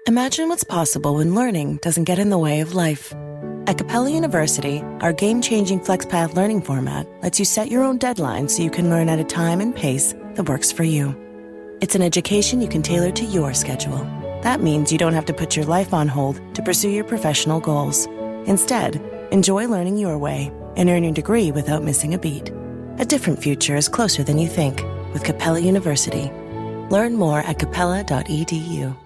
Imagine what's possible when learning doesn't get in the way of life. At Capella University, our game-changing FlexPath learning format lets you set your own deadlines so you can learn at a time and pace that works for you. It's an education you can tailor to your schedule. That means you don't have to put your life on hold to pursue your professional goals. Instead, enjoy learning your way and earn your degree without missing a beat. A different future is closer than you think with Capella University. Learn more at capella.edu.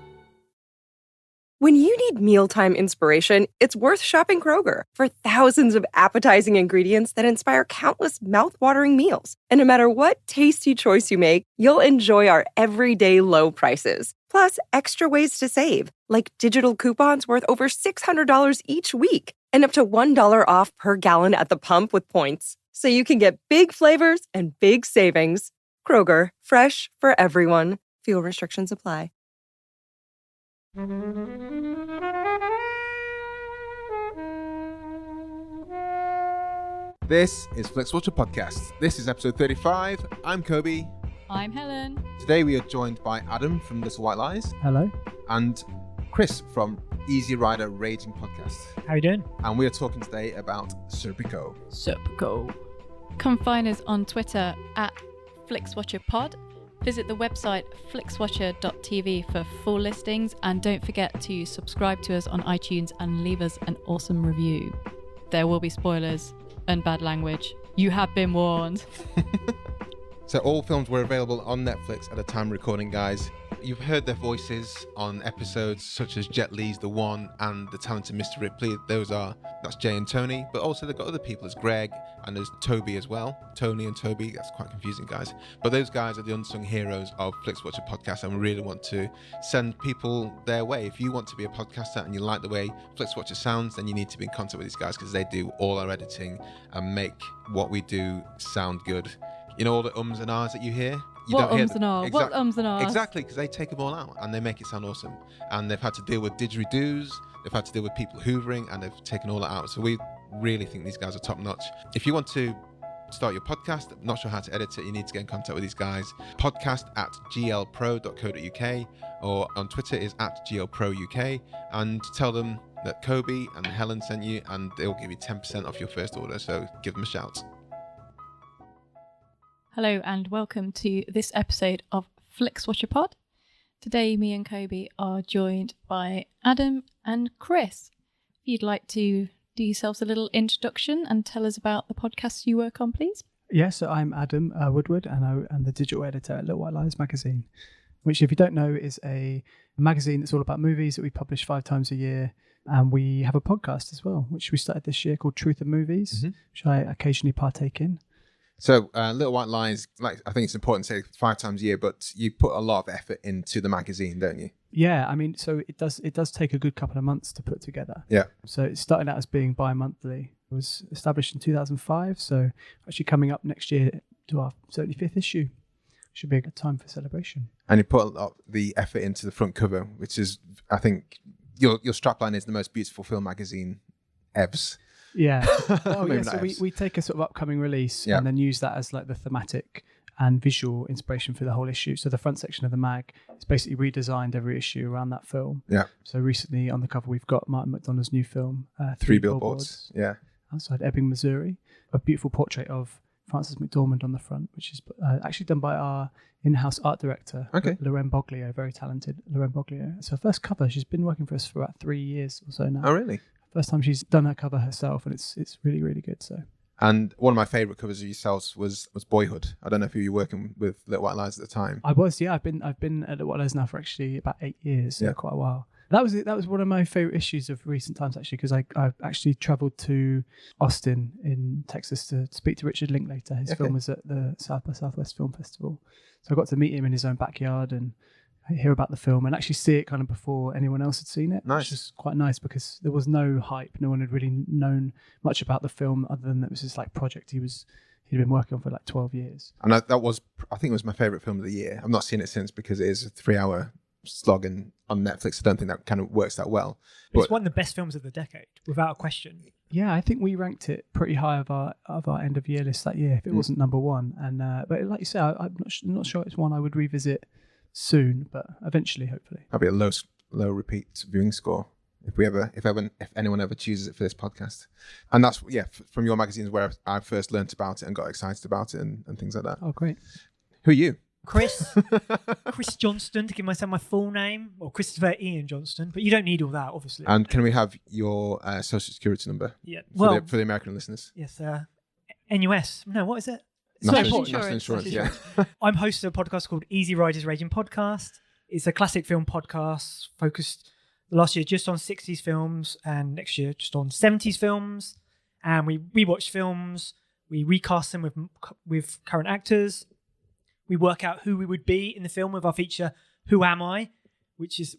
When you need mealtime inspiration, it's worth shopping Kroger for thousands of appetizing ingredients that inspire countless mouth-watering meals. And no matter what tasty choice you make, you'll enjoy our everyday low prices. Plus, extra ways to save, like digital coupons worth over $600 each week and up to $1 off per gallon at the pump with points. So you can get big flavors and big savings. Kroger, fresh for everyone. Fuel restrictions apply. This is Flixwatcher Podcast. This is episode 35. I'm Kobi. I'm Helen. Today we are joined by Adam from Little White Lies. Hello. And Chris from Easy Rider Raging Podcast. How you doing? And we are talking today about Serpico. Serpico. Come find us on Twitter at FlixWatcherPod. Visit the website flixwatcher.tv for full listings, and don't forget to subscribe to us on iTunes and leave us an awesome review. There will be spoilers and bad language. You have been warned. So all films were available on Netflix at the time of recording, guys. You've heard their voices on episodes such as Jet Li's The One and The Talented Mr. Ripley. That's Jay and Tony, but also they've got other people. There's Greg and there's Toby as well. Tony and Toby, that's quite confusing, guys. But those guys are the unsung heroes of Flixwatcher Podcast, and we really want to send people their way. If you want to be a podcaster and you like the way Flixwatcher sounds, then you need to be in contact with these guys because they do all our editing and make what we do sound good. You know all the ums and ahs that you hear? What ums and ahs? What ums and ahs? Exactly, because they take them all out and they make it sound awesome. And they've had to deal with didgeridoos, they've had to deal with people hoovering, and they've taken all that out. So we really think these guys are top notch. If you want to start your podcast, not sure how to edit it, you need to get in contact with these guys. Podcast at glpro.co.uk, or on Twitter is at glprouk, and tell them that Kobi and Helen sent you, and they'll give you 10% off your first order. So give them a shout. Hello and welcome to this episode of Flixwatcher Pod. Today me and Kobi are joined by Adam and Chris. If you'd like to do yourselves a little introduction and tell us about the podcasts you work on, please. Yeah, so I'm Adam Woodward, and I'm the digital editor at Little White Lies magazine, which, if you don't know, is a magazine that's all about movies that we publish 5 times a year. And we have a podcast as well, which we started this year called Truth Movies, which I occasionally partake in. So Little White Lies, like, I think it's important to say 5 times a year, but you put a lot of effort into the magazine, don't you? Yeah, I mean, so it does take a good couple of months to put together. Yeah. So it started out as being bi-monthly. It was established in 2005, so actually coming up next year to our 75th issue. Should be a good time for celebration. And you put a lot of the effort into the front cover, which is, I think, your strapline is the most beautiful film magazine evs. Yeah. Oh, yeah. So we take a sort of upcoming release and then use that as like the thematic and visual inspiration for the whole issue. So the front section of the mag is basically redesigned every issue around that film. Yeah. So recently on the cover we've got Martin McDonagh's new film, Three Billboards. Yeah. Outside Ebbing, Missouri. A beautiful portrait of Frances McDormand on the front, which is actually done by our in-house art director, Lorraine Boglio, very talented Lorraine Boglio. It's her first cover. She's been working for us for about 3 years or so now. Oh, really? First time she's done her cover herself, and it's really, really good. So, and one of my favourite covers of yourselves was Boyhood. I don't know if you were working with Little White Lies at the time. I was, yeah. I've been at Little White Lies now for actually about 8 years, so quite a while. That was one of my favourite issues of recent times, actually, because I actually travelled to Austin in Texas to speak to Richard Linklater. His film was at the South by Southwest Film Festival, so I got to meet him in his own backyard and hear about the film and actually see it kind of before anyone else had seen it. Nice. Which was quite nice because there was no hype. No one had really known much about the film other than it was this like project he'd been working on for like 12 years. And I think it was my favourite film of the year. I've not seen it since because it is a 3-hour slog and on Netflix. I don't think that kind of works that well. It's one of the best films of the decade, without a question. Yeah, I think we ranked it pretty high of our end of year list that year if it wasn't number one. And but like you say, I'm not sure it's one I would revisit soon, but eventually, hopefully. That'll be a low low repeat viewing score if anyone ever chooses it for this podcast. And that's from your magazines where I first learnt about it and got excited about it and things like that. Oh, great. Who are you? Chris Johnston, to give myself my full name, or Christopher Ian Johnston, but you don't need all that, obviously. And can we have your social security number? Yeah. For the American listeners. Yes. NUS. No, what is it? National Insurance. Yeah. I'm host of a podcast called Easy Riders Raging Podcast. It's a classic film podcast focused last year just on 60s films and next year just on 70s films. And we rewatch films, we recast them with current actors. We work out who we would be in the film with our feature, Who Am I? Which is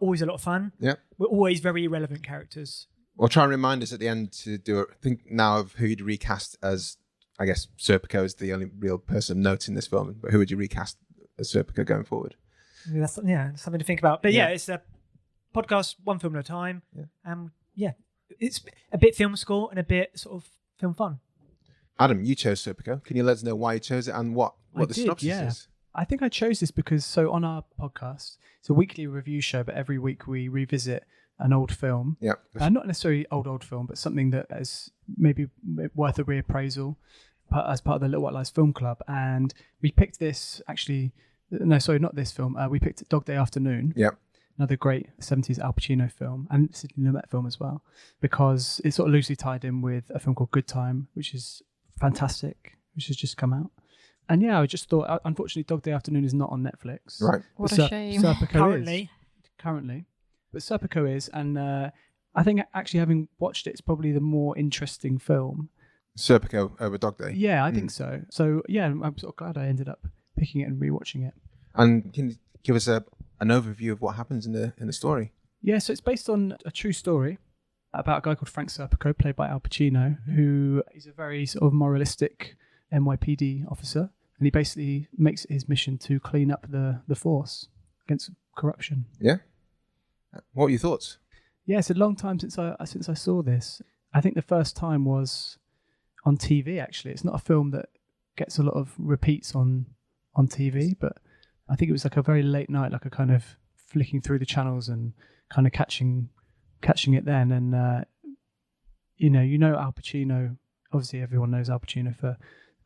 always a lot of fun. Yeah. We're always very irrelevant characters. We'll try and remind us at the end to think now of who you'd recast as, I guess, Serpico is the only real person of note in this film, but who would you recast as Serpico going forward? That's something to think about. But it's a podcast, one film at a time. Yeah. It's a bit film school and a bit sort of film fun. Adam, you chose Serpico. Can you let us know why you chose it and what the synopsis is? I think I chose this because on our podcast, it's a weekly review show, but every week we revisit an old film. Yeah. Not necessarily old film, but something that is maybe worth a reappraisal as part of the Little White Lies Film Club. And we picked this not this film. We picked Dog Day Afternoon. Yeah. Another great 70s Al Pacino film and Sidney Lumet film as well, because it's sort of loosely tied in with a film called Good Time, which is fantastic, which has just come out. And I just thought, unfortunately, Dog Day Afternoon is not on Netflix. Right. What a shame. Serpico currently. But Serpico is, and I think actually having watched it, it's probably the more interesting film. Serpico over Dog Day? Yeah, I think so. So, I'm sort of glad I ended up picking it and rewatching it. And can you give us an overview of what happens in the story? Yeah, so it's based on a true story about a guy called Frank Serpico, played by Al Pacino, who is a very sort of moralistic NYPD officer. And he basically makes it his mission to clean up the force against corruption. Yeah. What were your thoughts? Yeah, it's a long time since I saw this. I think the first time was on TV, actually. It's not a film that gets a lot of repeats on TV, but I think it was like a very late night, like a kind of flicking through the channels and kind of catching it then. And, you know Al Pacino, obviously everyone knows Al Pacino for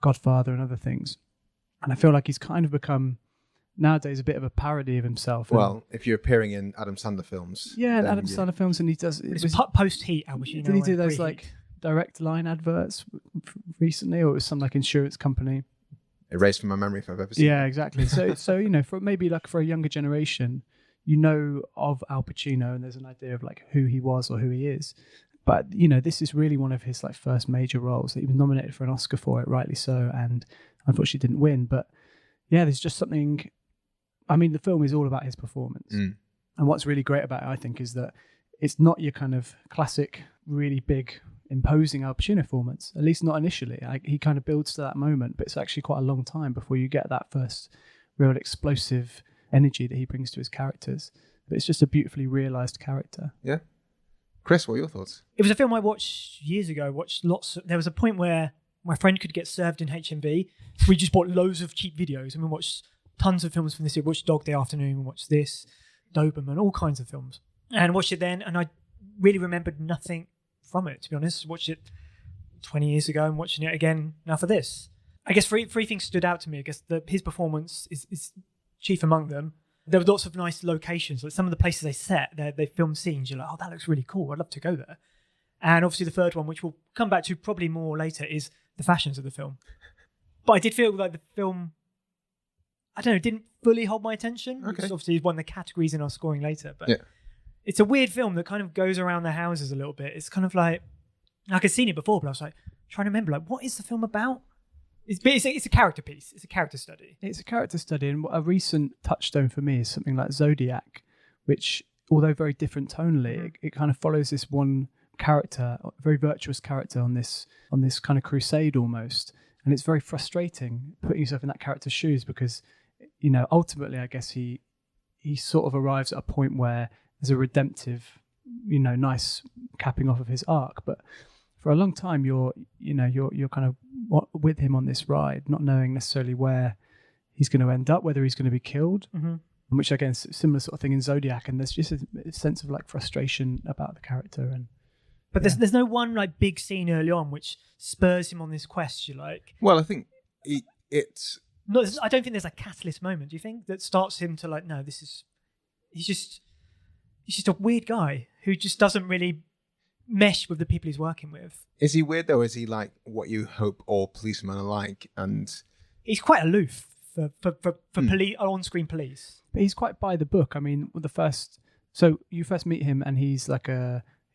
Godfather and other things. And I feel like he's kind of become nowadays a bit of a parody of himself. Well, if you're appearing in Adam Sandler films. Yeah, Adam Sandler films, and he does... It's post-Heat, Al Pacino. Did he do those like direct line adverts recently, or it was some like insurance company? Erased from my memory if I've ever seen it. Yeah, exactly. So for a younger generation, of Al Pacino, and there's an idea of like who he was or who he is. But, this is really one of his like first major roles. He was nominated for an Oscar for it, rightly so, and unfortunately didn't win. But yeah, there's just something... I mean, the film is all about his performance. Mm. And what's really great about it, I think, is that it's not your kind of classic, really big, imposing Al Pacino performance, at least not initially. He kind of builds to that moment, but it's actually quite a long time before you get that first real explosive energy that he brings to his characters. But it's just a beautifully realised character. Yeah. Chris, what are your thoughts? It was a film I watched years ago. There was a point where my friend could get served in HMV. So we just bought loads of cheap videos and we watched tons of films from this year. We watched Dog Day Afternoon, we watched this, Doberman, all kinds of films. And watched it then, and I really remembered nothing from it, to be honest. Watched it 20 years ago and watching it again now for this. I guess three things stood out to me. I guess his performance is chief among them. There were lots of nice locations. Like some of the places they set, they filmed scenes. You're like, oh, that looks really cool. I'd love to go there. And obviously the third one, which we'll come back to probably more later, is the fashions of the film. But I did feel like the film, I don't know, didn't fully hold my attention. Okay. Which obviously is one of the categories in our scoring later. But it's a weird film that kind of goes around the houses a little bit. It's kind of like I'd seen it before, but I was like trying to remember, like, what is the film about? It's a character piece. It's a character study. It's a character study, and a recent touchdown for me is something like Zodiac, which, although very different tonally, it kind of follows this one character, a very virtuous character on this kind of crusade almost, and it's very frustrating putting yourself in that character's shoes because, ultimately, I guess he sort of arrives at a point where there's a redemptive, nice capping off of his arc, but for a long time you're kind of with him on this ride, not knowing necessarily where he's going to end up, whether he's going to be killed which again is a similar sort of thing in Zodiac, and there's just a sense of like frustration about the character. And but there's no one like big scene early on which spurs him on this quest. You like? Well, I think it's. No, I don't think there's a catalyst moment. Do you think that starts him to like? No, he's just a weird guy who just doesn't really mesh with the people he's working with. Is he weird though? Is he like what you hope all policemen are like? And he's quite aloof for police, on-screen police. But he's quite by the book. I mean, you first meet him, and he's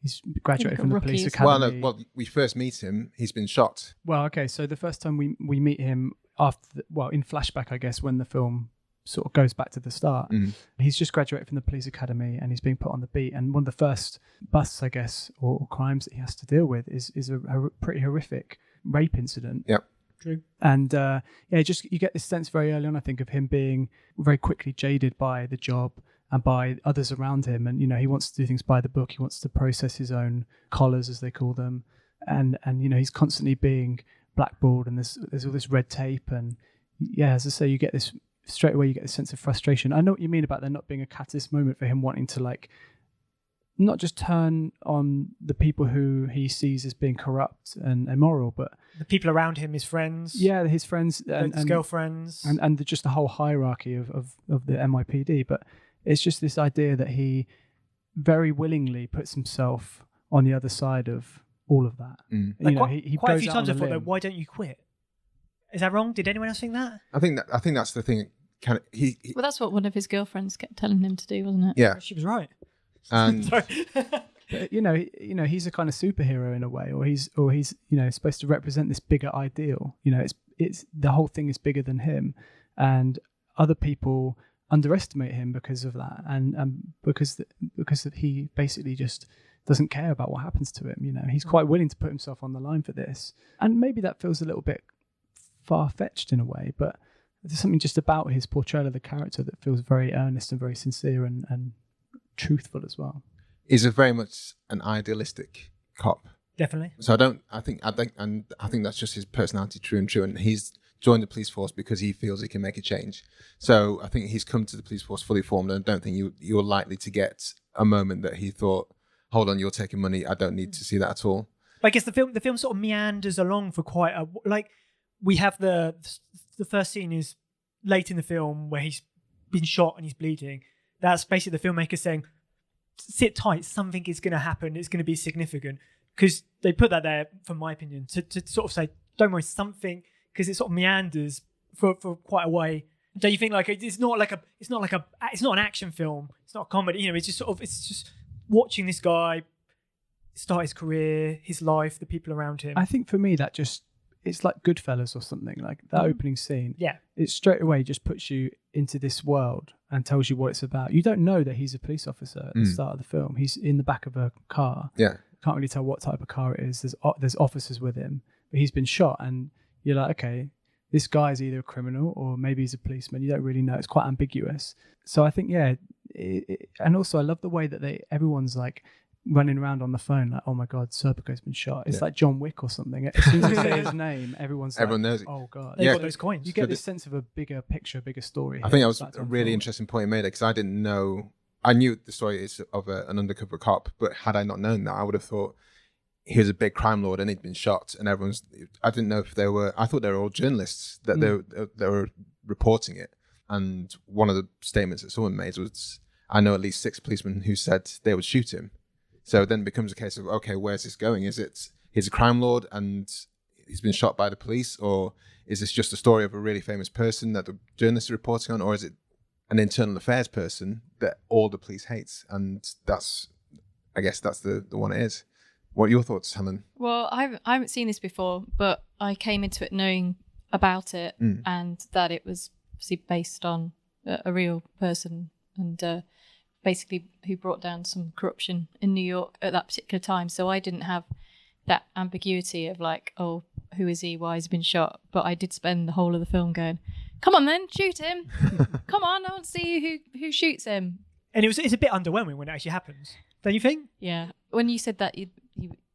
he's graduated from the police academy. Well, we first meet him. He's been shot. Well, okay. So the first time we meet him in flashback, I guess, when the film sort of goes back to the start, he's just graduated from the police academy and he's being put on the beat. And one of the first busts, I guess, or crimes that he has to deal with is a pretty horrific rape incident. Yep. True. And you get this sense very early on, I think, of him being very quickly jaded by the job and by others around him. And, he wants to do things by the book. He wants to process his own collars, as they call them. And he's constantly being blackballed, and there's all this red tape. And as I say, you get this straight away, you get this sense of frustration. I know what you mean about there not being a catalyst moment for him wanting to like not just turn on the people who he sees as being corrupt and immoral, but the people around him, his friends. Yeah, his friends and his girlfriends. And just the whole hierarchy of the NYPD. But it's just this idea that he very willingly puts himself on the other side of all of that. He quite a goes few out times I on a thought, limb. why don't you quit? Is that wrong? Did anyone else think that? I think that's the thing. Well, that's what one of his girlfriends kept telling him to do, wasn't it? Yeah, she was right. And Sorry. But, he's a kind of superhero in a way, or he's supposed to represent this bigger ideal. It's the whole thing is bigger than him, and other people underestimate him because of that, and because he basically just doesn't care about what happens to him. He's quite willing to put himself on the line for this, and maybe that feels a little bit far-fetched in a way, but there's something just about his portrayal of the character that feels very earnest and very sincere and truthful as well. He's very much an idealistic cop. Definitely. So I think that's just his personality, true and true. And he's joined the police force because he feels he can make a change. So I think he's come to the police force fully formed, and I don't think you're likely to get a moment that he thought, hold on, you're taking money, I don't need to see that at all. But I guess the film sort of meanders along for quite a we have the first scene is late in the film where he's been shot and he's bleeding. That's basically the filmmaker saying, sit tight, something is going to happen, it's going to be significant. Because they put that there, from my opinion, to sort of say, don't worry, something, because it sort of meanders for quite a way. Don't you think it's not an action film, it's not a comedy, it's just watching this guy start his career, his life, the people around him. I think for me it's like Goodfellas or something, like that opening scene. Yeah. It straight away just puts you into this world and tells you what it's about. You don't know that he's a police officer at the start of the film. He's in the back of a car. Yeah. Can't really tell what type of car it is. There's officers with him, but he's been shot, and you're like, okay, this guy's either a criminal or maybe he's a policeman. You don't really know. It's quite ambiguous. So I think, and also I love the way that everyone's like running around on the phone like, oh my God, Serpico's been shot. It's like John Wick or something. As soon as you say his name, everyone knows it. Oh God. They've got those coins. You get this sense of a bigger picture, a bigger story. I think that was a really interesting point you made, because I didn't know. I knew the story is of an undercover cop, but had I not known that, I would have thought he was a big crime lord and he'd been shot, and I didn't know if I thought they were all journalists that they were reporting it. And one of the statements that someone made was, I know at least 6 policemen who said they would shoot him. So then it becomes a case of, okay, where's this going? Is it he's a crime lord and he's been shot by the police, or is this just a story of a really famous person that the journalists are reporting on, or is it an internal affairs person that all the police hates? And I guess that's the one it is. What are your thoughts, Helen? Well, I haven't seen this before, but I came into it knowing about it and that it was obviously based on a real person and basically who brought down some corruption in New York at that particular time. So I didn't have that ambiguity of like, oh, who is he? Why has he been shot? But I did spend the whole of the film going, come on then, shoot him. Come on, I want to see who shoots him. And it's a bit underwhelming when it actually happens. Don't you think? Yeah. When you said that you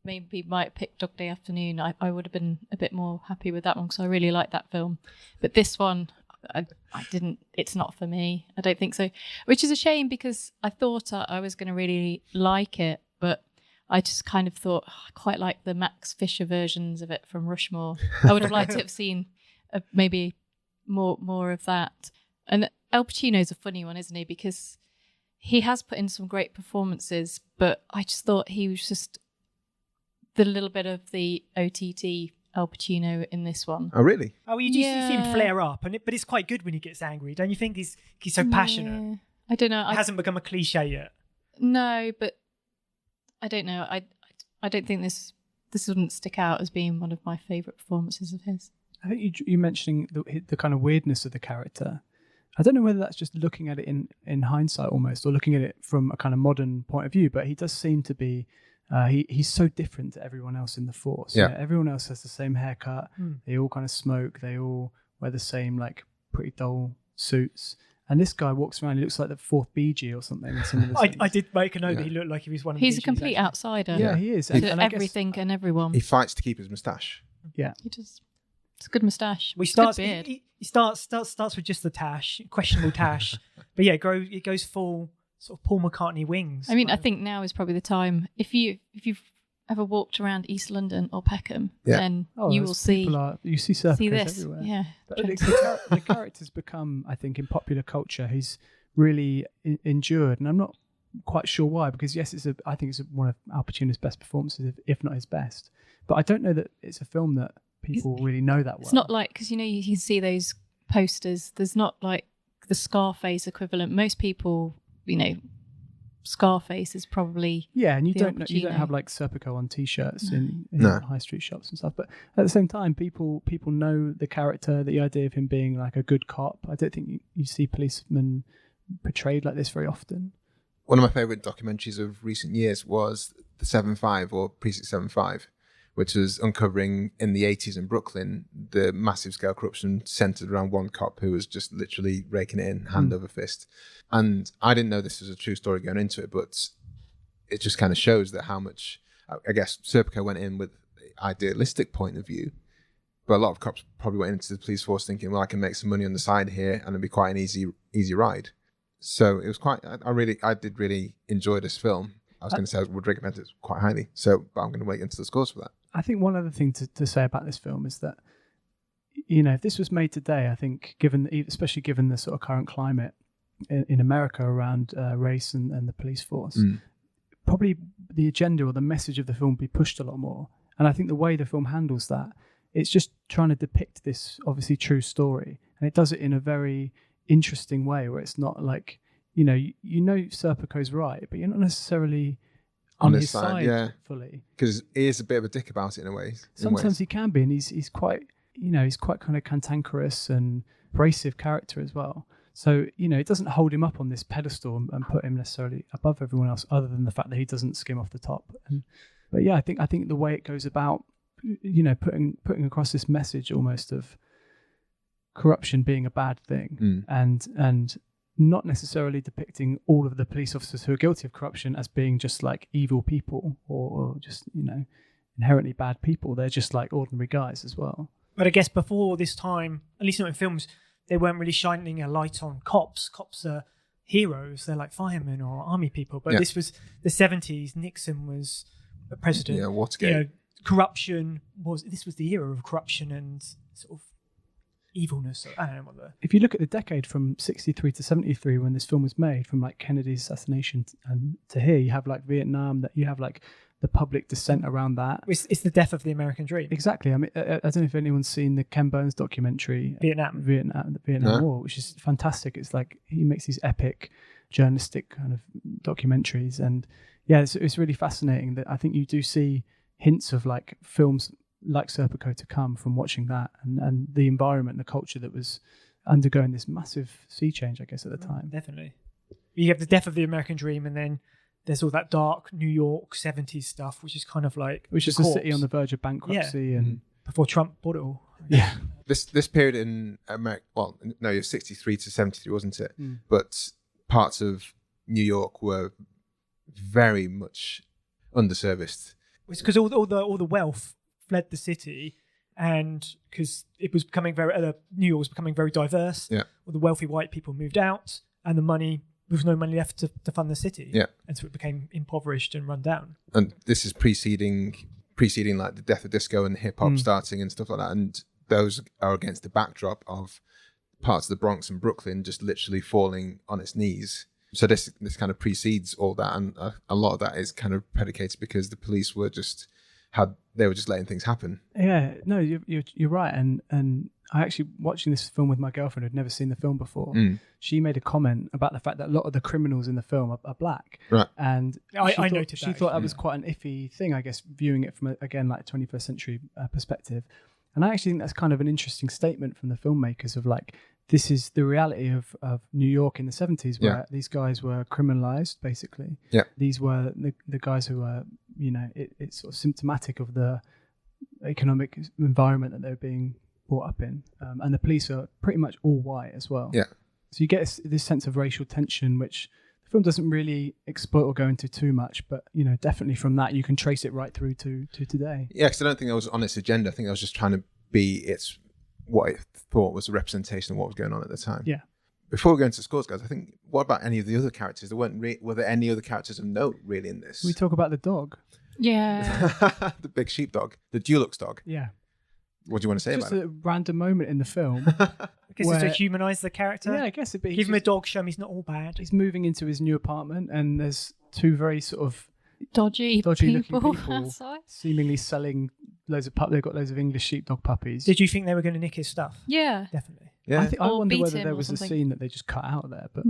maybe might pick Dog Day Afternoon, I would have been a bit more happy with that one because I really like that film. But this one, I didn't. It's not for me. I don't think so. Which is a shame because I thought I was going to really like it, but I just kind of thought I quite like the Max Fisher versions of it from Rushmore. I would have liked to have seen maybe more of that. And Al Pacino's a funny one, isn't he? Because he has put in some great performances, but I just thought he was just the little bit of the OTT Al Pacino in this one. Oh, really? Oh, you do see him flare up, but it's quite good when he gets angry, don't you think? He's so passionate. I don't know. It hasn't become a cliche yet. No, but I don't know. I don't think this wouldn't stick out as being one of my favourite performances of his. I think you mentioning the kind of weirdness of the character. I don't know whether that's just looking at it in hindsight almost, or looking at it from a kind of modern point of view, but he does seem to be, he's so different to everyone else in the force. Yeah. You know, everyone else has the same haircut. They all kind of smoke. They all wear the same like pretty dull suits. And this guy walks around, he looks like the fourth Bee Gee or something. In some of the I did make a note that he looked like he was one of the He's a Bee Gees, complete actually. outsider. Yeah, he is. To And I guess- everything and everyone. He fights to keep his moustache. Yeah. He does. It's a good moustache. He Good beard. starts with just the tash, questionable tash, but yeah, it goes full sort of Paul McCartney wings. I mean, I think now is probably the time. If you've ever walked around East London or Peckham, then you will see you see Serpico this. everywhere. Yeah. But the character's become, I think, in popular culture, he's really endured, and I'm not quite sure why. Because yes, I think it's one of Al Pacino's best performances, if not his best. But I don't know that it's a film that people really know that well. It's not like, because you can see those posters. There's not like the Scarface equivalent. Most people, Scarface is probably and you the don't Al have Pacino. like Serpico on t-shirts in No. high street shops and stuff. But at the same time, people know the character, the idea of him being like a good cop. I don't think you see policemen portrayed like this very often. One of my favourite documentaries of recent years was the 7-5 or Precinct 7-5, which was uncovering in the 80s in Brooklyn the massive scale corruption centred around one cop who was just literally raking it in hand over fist. And I didn't know this was a true story going into it, but it just kind of shows that how much, I guess Serpico went in with an idealistic point of view, but a lot of cops probably went into the police force thinking, well, I can make some money on the side here and it'll be quite an easy ride. So it was I did really enjoy this film. I was going to say I would recommend it quite highly. But I'm going to wait until the scores for that. I think one other thing to say about this film is that, if this was made today, I think especially given the sort of current climate in America around race and the police force, probably the agenda or the message of the film would be pushed a lot more. And I think the way the film handles that, it's just trying to depict this obviously true story. And it does it in a very interesting way where it's not like, Serpico's right, but you're not necessarily on his side fully. Because he is a bit of a dick about it in a way. Sometimes he can be, and he's quite, he's quite kind of cantankerous and abrasive character as well. So, it doesn't hold him up on this pedestal and put him necessarily above everyone else, other than the fact that he doesn't skim off the top. But yeah, I think the way it goes about, putting across this message almost of corruption being a bad thing, and not necessarily depicting all of the police officers who are guilty of corruption as being just like evil people or just, inherently bad people. They're just like ordinary guys as well. But I guess before this time, at least not in films, they weren't really shining a light on cops. Cops are heroes. They're like firemen or army people. But this was the 70s. Nixon was the president. Yeah, Watergate. Corruption this was the era of corruption and sort of evilness. I don't know what If you look at the decade from 63 to 73 when this film was made, from like Kennedy's assassination and to here, you have like Vietnam, that you have like the public dissent around that. It's the death of the American dream. Exactly. I mean, I don't know if anyone's seen the Ken Burns documentary, Vietnam War, which is fantastic. It's like he makes these epic journalistic kind of documentaries, and it's really fascinating that I think you do see hints of like films like Serpico to come from watching that, and the environment, the culture that was undergoing this massive sea change, I guess, at the time. Definitely. You have the death of the American dream, and then there's all that dark New York 70s stuff, which is kind of like... Which is a city on the verge of bankruptcy. And before Trump bought it all. Yeah. This period in America... Well, no, it was 63 to 73, wasn't it? But parts of New York were very much underserviced. It's because all the wealth fled the city, and because it was becoming New York was becoming very diverse. Yeah. All the wealthy white people moved out, and there was no money left to fund the city. Yeah. And so it became impoverished and run down. And this is preceding like the death of disco and hip hop starting and stuff like that. And those are against the backdrop of parts of the Bronx and Brooklyn just literally falling on its knees. So this kind of precedes all that, and a lot of that is kind of predicated because the police were just letting things happen. Yeah, no, you're right, and I actually watching this film with my girlfriend who'd never seen the film before. She made a comment about the fact that a lot of the criminals in the film are black, right? And I noted she that. thought that was quite an iffy thing, I guess, viewing it from again like 21st century perspective. And I actually think that's kind of an interesting statement from the filmmakers of like, this is the reality of New York in the 70s, where these guys were criminalized, basically. Yeah. These were the guys who were, it's sort of symptomatic of the economic environment that they were being brought up in. And the police are pretty much all white as well. Yeah. So you get this sense of racial tension, which the film doesn't really exploit or go into too much, but definitely from that you can trace it right through to today. Yeah, because I don't think that was on its agenda. I think I was just trying to be what I thought was a representation of what was going on at the time. Yeah. Before we go into scores, guys, I think, what about any of the other characters? Were there any other characters of note really in this? We talk about the dog. Yeah. The big sheepdog, the Dulux dog. Yeah. What do you want to say about it? Just a random moment in the film. I guess it's to humanise the character. Yeah, I guess it'd be. Give him a dog, show him he's not all bad. He's moving into his new apartment, and there's two very sort of dodgy looking people outside, seemingly selling loads of They've got loads of English sheepdog puppies. Did you think they were going to nick his stuff? Yeah, definitely. Yeah. I wonder whether there was a scene that they just cut out there, but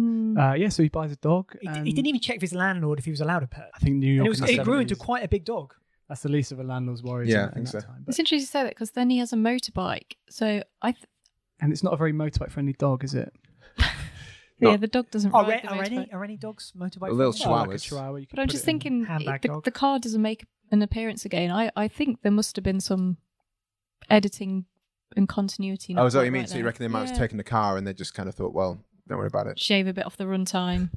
so he buys a dog. He didn't even check with his landlord if he was allowed a pet. I think New York. And it grew into quite a big dog. That's the least of a landlord's worries. Yeah, I think so. Time, it's interesting to say that because then he has a motorbike. So and it's not a very motorbike friendly dog, is it? Yeah, the dog doesn't ride the motorbike. Are any dogs motorbike? Little friendly? chihuahuas. Like a chihuahua, But I'm just thinking dog. the car doesn't make an appearance again. I think there must have been some editing and continuity. Oh, is that what you mean? Right So you there. reckon they might have taken the car and they just kind of thought, well, don't worry about it. Shave a bit off the runtime.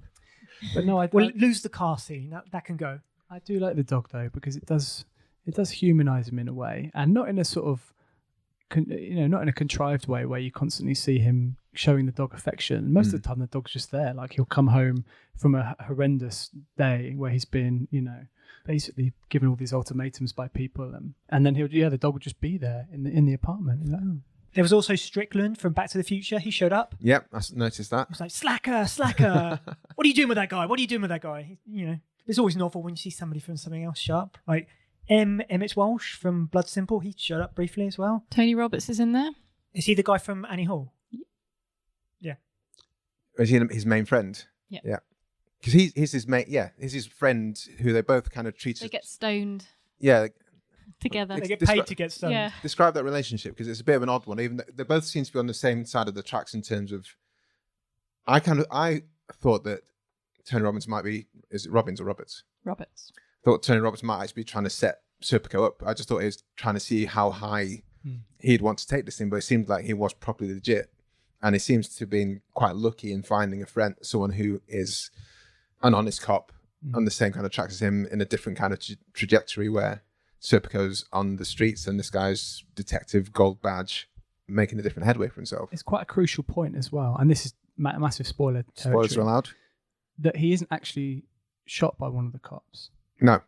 But no, I lose the car scene. That can go. I do like the dog though, because it does humanize him in a way, and not in a sort of not in a contrived way where you constantly see him showing the dog affection. Most of the time the dog's just there. Like he'll come home from a horrendous day where he's been basically given all these ultimatums by people, and then the dog would just be there in the apartment. Like, oh. There was also Strickland from Back to the Future. He showed up. Yep, I noticed that. He was like, slacker. What are you doing with that guy? It's always novel when you see somebody from something else sharp. Like Emmett Walsh from Blood Simple. He showed up briefly as well. Tony Roberts is in there. Is he the guy from Annie Hall? Yeah. Is he his main friend? Yeah. Yeah. Because he's his mate. Yeah, he's his friend who they both kind of treat. They get stoned. Yeah. Together. They get paid to get stoned. Yeah. Describe that relationship, because it's a bit of an odd one. Even though they both seem to be on the same side of the tracks in terms of. I thought that Tony Robbins might be. Is it Robbins or Roberts? Roberts. Thought Tony Roberts might actually be trying to set Serpico up. I just thought he was trying to see how high he'd want to take this thing, but it seemed like he was properly legit, and he seems to have been quite lucky in finding a friend, someone who is an honest cop on the same kind of tracks as him in a different kind of trajectory, where Serpico's on the streets and this guy's detective gold badge making a different headway for himself. It's quite a crucial point as well, and this is massive spoiler territory. Spoilers are allowed. That he isn't actually shot by one of the cops. No.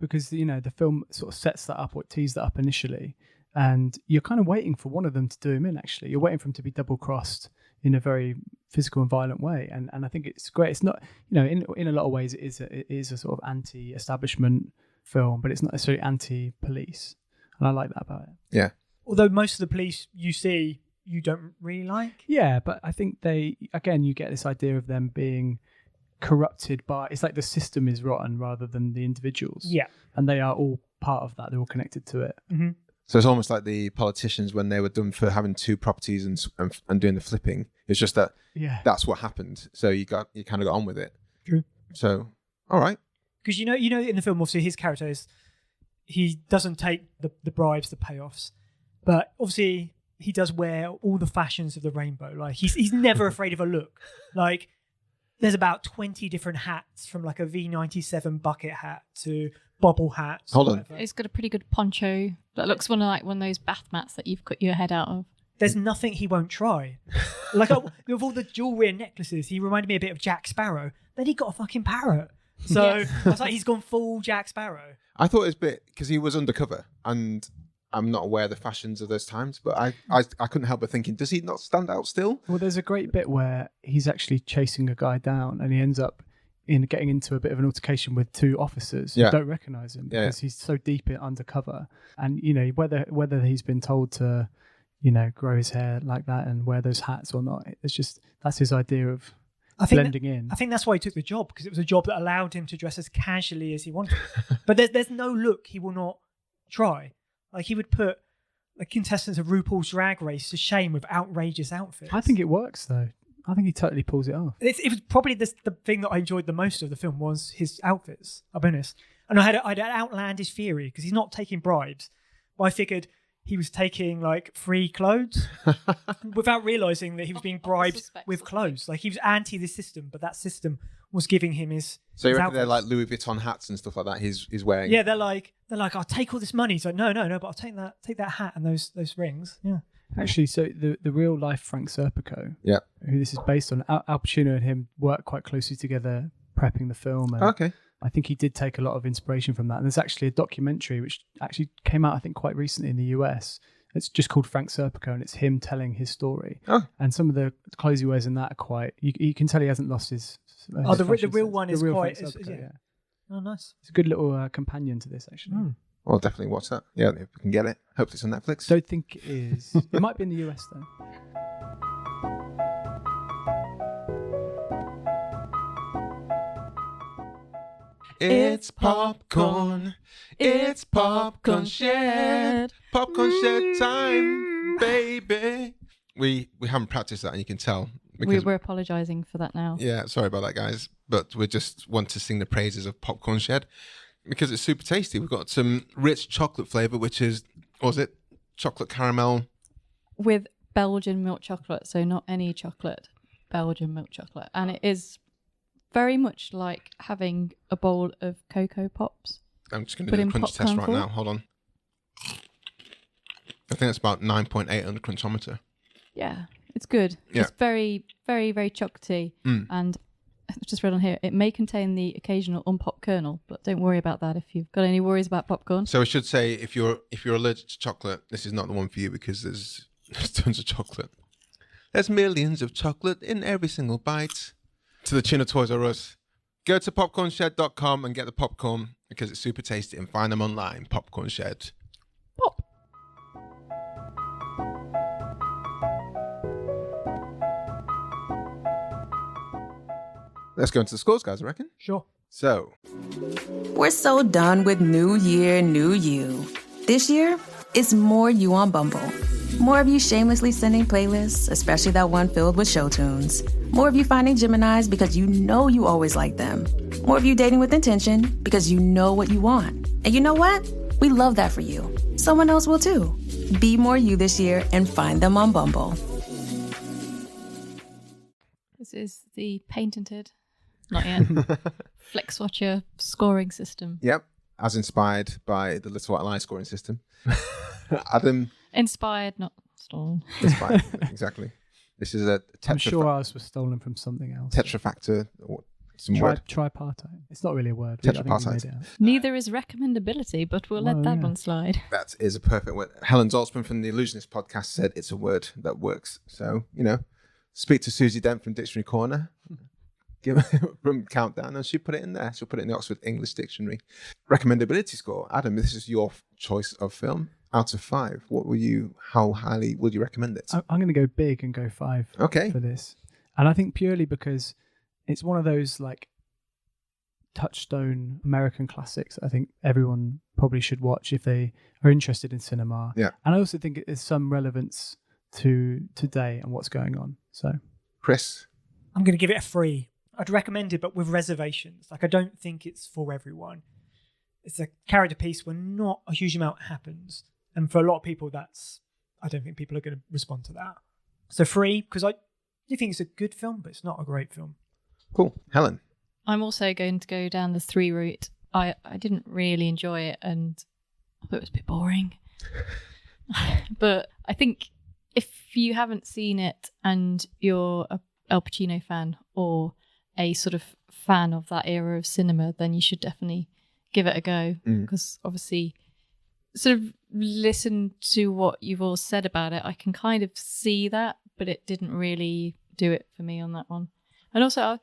Because, the film sort of sets that up or teased that up initially, and you're kind of waiting for one of them to do him in, actually. You're waiting for him to be double-crossed in a very physical and violent way, and I think it's great. It's not, in a lot of ways it is a sort of anti-establishment film, but it's not necessarily anti-police, and I like that about it. Yeah. Although most of the police you see, you don't really like. Yeah, but I think you get this idea of them being corrupted by, it's like the system is rotten rather than the individuals. Yeah. And they are all part of that. They're all connected to it. Mm-hmm. So it's almost like the politicians when they were done for having two properties and doing the flipping. It's just that that's what happened. So you kind of got on with it. True. So, all right. Because in the film, obviously his character he doesn't take the bribes, the payoffs, but obviously he does wear all the fashions of the rainbow. Like he's never afraid of a look. Like there's about 20 different hats, from like a V97 bucket hat to bobble hats. Hold on. It's got a pretty good poncho that looks one of those bath mats that you've cut your head out of. There's nothing he won't try. Like with all the jewelry and necklaces, he reminded me a bit of Jack Sparrow. Then he got a fucking parrot. So I was like, he's gone full Jack Sparrow. I thought it was a bit because he was undercover, and I'm not aware of the fashions of those times, but I couldn't help but thinking, does he not stand out still? Well, there's a great bit where he's actually chasing a guy down, and he ends up getting into a bit of an altercation with two officers who don't recognise him because he's so deep in undercover. And whether he's been told to, grow his hair like that and wear those hats or not, it's just that's his idea of blending in. I think that's why he took the job, because it was a job that allowed him to dress as casually as he wanted. But there's no look he will not try. Like, he would put contestants of RuPaul's Drag Race to shame with outrageous outfits. I think it works, though. I think he totally pulls it off. It was probably the thing that I enjoyed the most of the film was his outfits, I'll be honest. And I had an outlandish theory, because he's not taking bribes. But I figured he was taking, free clothes without realising that he was being bribed with clothes. Like, he was anti the system, but that system was giving him his So you his reckon they're outfits. like Louis Vuitton hats and stuff like that he's wearing? Yeah, they're like, I'll take all this money. He's like, no, but I'll take that hat and those rings. Yeah. Actually, so the real life Frank Serpico, who this is based on, Al Pacino and him worked quite closely together prepping the film. And Okay. I think he did take a lot of inspiration from that. And there's actually a documentary which actually came out, I think, quite recently in the US. It's just called Frank Serpico, and it's him telling his story. Oh. And some of the clothes he wears in that are quite... You can tell he hasn't lost his... The real one is quite... Frank Serpico, yeah. Oh, nice. It's a good little companion to this, actually. Well, definitely watch that. Yeah, if we can get it. Hope it's on Netflix. Don't think it is. It might be in the US, though. It's popcorn. It's popcorn shed. Popcorn shed time, baby. We haven't practiced that, and you can tell. We're apologising for that now. Yeah, sorry about that, guys. But we just want to sing the praises of Popcorn Shed because it's super tasty. We've got some rich chocolate flavour, which is, what was it? Chocolate caramel. With Belgian milk chocolate, so not any chocolate, Belgian milk chocolate. And it is very much like having a bowl of Cocoa Pops. I'm just going to do the crunch test right now. Hold on. I think it's about 9.8 on the crunchometer. Yeah, it's good. Yeah. It's very, very, very chocolatey. And I've just read on here, it may contain the occasional unpopped kernel, but don't worry about that if you've got any worries about popcorn. So I should say, if you're allergic to chocolate, this is not the one for you because there's tons of chocolate. There's millions of chocolate in every single bite. To the tune of Toys R Us. Go to popcornshed.com and get the popcorn because it's super tasty, and find them online. Popcorn Shed. Pop. Let's go into the scores, guys, I reckon. Sure. So, We're so done with New Year, New You. This year, it's more you on Bumble. More of you shamelessly sending playlists, especially that one filled with show tunes. More of you finding Geminis because you know you always like them. More of you dating with intention because you know what you want. And you know what? We love that for you. Someone else will too. Be more you this year and find them on Bumble. This is the patented, not yet, Flixwatcher scoring system. yep, as inspired by the Little White Lie scoring system. Adam, Inspired, not stolen. inspired. Exactly. This is a I'm sure ours was stolen from something else. tetrafactor, or some word. Tripartite. It's not really a word. I think we Tetrapartite. made it up. Neither is recommendability, but we'll let that one slide. That is a perfect word. Helen Zaltzman from the Illusionist podcast said it's a word that works. So, speak to Susie Dent from Dictionary Corner. Give from Countdown, and she put it in there. She'll put it in the Oxford English Dictionary. Recommendability score. Adam, this is your choice of film. Out of 5, how highly would you recommend it? I'm going to go big and go 5 Okay. for this. And I think purely because it's one of those touchstone American classics I think everyone probably should watch if they are interested in cinema. Yeah. And I also think there's some relevance to today and what's going on. So, Chris? I'm going to give it a 3. I'd recommend it, but with reservations. I don't think it's for everyone. It's a character piece where not a huge amount happens. And for a lot of people, I don't think people are going to respond to that. So 3, because I do think it's a good film, but it's not a great film. Cool. Helen? I'm also going to go down the 3 route. I didn't really enjoy it, and I thought it was a bit boring. But I think if you haven't seen it and you're a Al Pacino fan or a sort of fan of that era of cinema, then you should definitely give it a go. Because obviously, sort of listen to what you've all said about it, I can kind of see that, but it didn't really do it for me on that one. And also, I was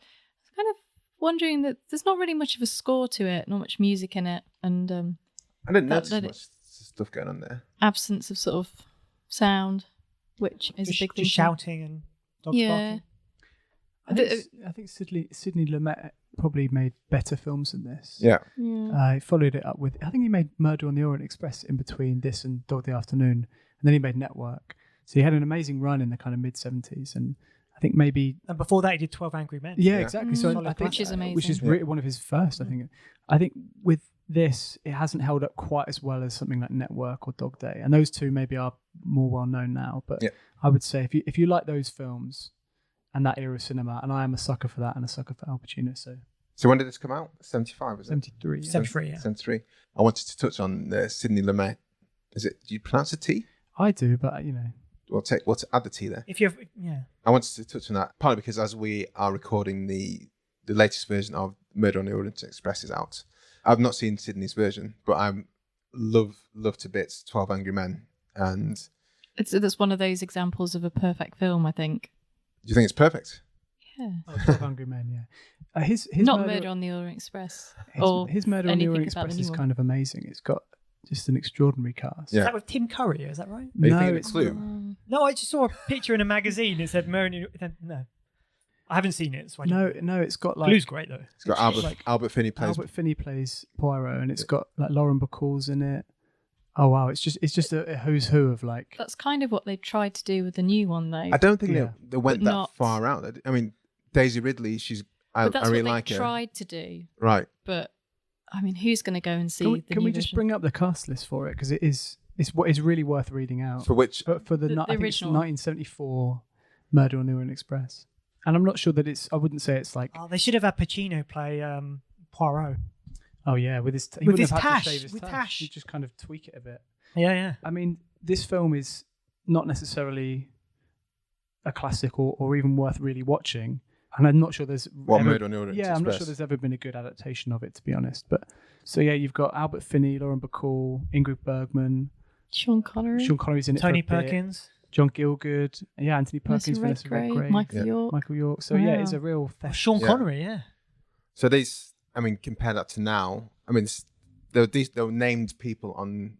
kind of wondering that there's not really much of a score to it, not much music in it, and I didn't notice much stuff going on there. Absence of sort of sound, which is a big thing. Just shouting and dogs barking. I think Sidney Lumet probably made better films than this. Yeah. He followed it up with, I think he made Murder on the Orient Express in between this and Dog Day Afternoon, and then he made Network. So he had an amazing run in the kind of mid-70s, and I think maybe... And before that he did 12 Angry Men. Yeah, exactly. So I think, which is amazing. Which is one of his first, I think. I think with this, it hasn't held up quite as well as something like Network or Dog Day, and those two maybe are more well-known now, but I would say if you like those films and that era of cinema, and I am a sucker for that and a sucker for Al Pacino, So when did this come out? 75, was it? 73. Yeah. 73, yeah. 73. I wanted to touch on Sidney Lumet. Do you pronounce the T? I do, but We'll add the T there. If you're, I wanted to touch on that, partly because as we are recording the latest version of Murder on the Orient Express is out. I've not seen Sydney's version, but I love to bits 12 Angry Men. And it's one of those examples of a perfect film, I think. Do you think it's perfect? Yeah. 12 Angry Men, yeah. His Not Murder on the Orient Express. His Murder on the Orient Express is kind of amazing. It's got just an extraordinary cast. Is that with Tim Curry? Is that right? Are you thinking it's Clue? No, I just saw a picture in a magazine. It said Murder. No, I haven't seen it. So no, it's got like Clue's great though. It's got Albert Finney plays Poirot, and it's got like Lauren Bacall's in it. Oh wow, it's just a who's who of like. That's kind of what they tried to do with the new one, though. I don't think they went that far out. I mean, Daisy Ridley, I really like her. That's what they tried to do, right? But I mean, who's going to go and see? Can we just bring up the cast list for it, because it's what is really worth reading out. For which? For the I think it's 1974 Murder on the Orient Express, and I'm not sure that it's. I wouldn't say it's like. Oh, they should have had Pacino play Poirot. Oh yeah, with his tash. You just kind of tweak it a bit. Yeah. I mean, this film is not necessarily a classic or even worth really watching, and I'm not sure there's Murder on the Orient Express. I'm not sure there's ever been a good adaptation of it, to be honest. But so yeah, you've got Albert Finney, Lauren Bacall, Ingrid Bergman, Sean Connery's in it. Tony Perkins. John Gielgud, Anthony Perkins, Vanessa Redgrave, Michael York. So yeah, it's a real theft. Sean Connery, yeah. So these, I mean, compare that to now. I mean, there were named people on.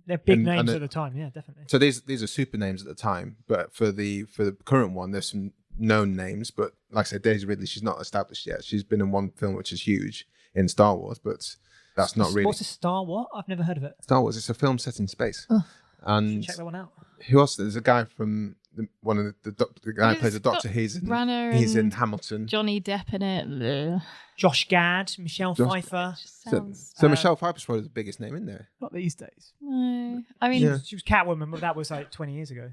They're big names at the time, yeah, definitely. So these are super names at the time, but for the current one, there's some known names. But like I said, Daisy Ridley, she's not established yet. She's been in one film which is huge in Star Wars, but that's not really. What's a Star What? I've never heard of it. Star Wars. It's a film set in space. And check that one out. Who else? There's a guy from one of the guy who plays the Doctor. He's in Hamilton. Johnny Depp in it. Blech. Josh Gad, Michelle Pfeiffer. So Michelle Pfeiffer's probably the biggest name in there. Not these days. No, I mean she was Catwoman, but that was like 20 years ago.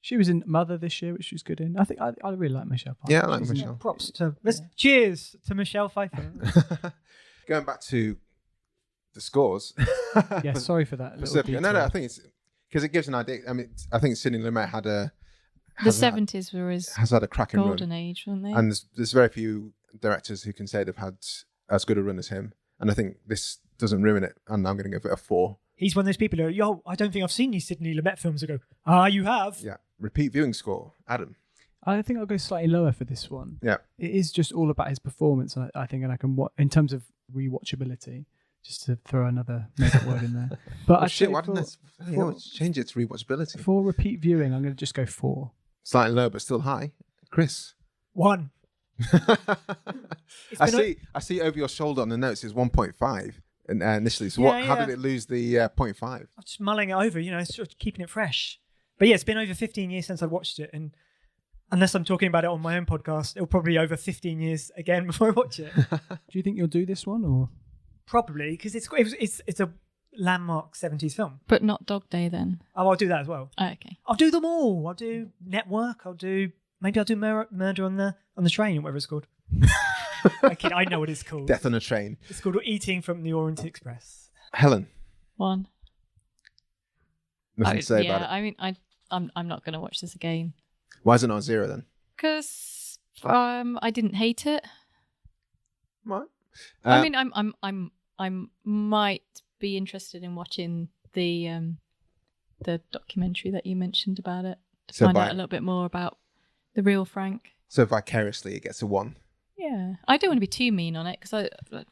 She was in Mother this year, which she was good in. I think I really like Michelle Pfeiffer. Yeah, I like Michelle. Props to cheers to Michelle Pfeiffer. Going back to the scores. Yeah, sorry for that. No, I think it's because it gives an idea. I mean, I think Sidney Lumet had the 70s were his has had a cracking golden run. age, weren't they? And there's very few directors who can say they've had as good a run as him. And I think this doesn't ruin it. And I'm going to give it a 4. He's one of those people who, I don't think I've seen these Sidney Lumet films. I go, you have? Yeah. Repeat viewing score. Adam. I think I'll go slightly lower for this one. Yeah. It is just all about his performance, I think, and I can in terms of rewatchability. Just to throw another mega word in there. But why didn't they change it to rewatchability? For repeat viewing, I'm going to just go 4. Slightly low, but still high. Chris? 1. I see over your shoulder on the notes is 1.5 initially. So how did it lose the 0.5? I'm just mulling it over, sort of keeping it fresh. But yeah, it's been over 15 years since I watched it, and unless I'm talking about it on my own podcast, it'll probably be over 15 years again before I watch it. Do you think you'll do this one, or? Probably, because it's a landmark 70s film. But not Dog Day then? Oh, I'll do that as well. Oh, okay. I'll do them all. I'll do Network. I'll do maybe I'll do Murder on the Train, or whatever it's called. Okay, I know what it's called. Death on a Train. It's called Eating from the Orient Express. Helen. 1. Nothing to say about it. I mean, I'm not going to watch this again. Why is it not 0 then? Because I didn't hate it. What? I mean, I might be interested in watching the documentary that you mentioned about it to find out a little bit more about the real Frank. So vicariously, it gets a 1. Yeah, I don't want to be too mean on it because I don't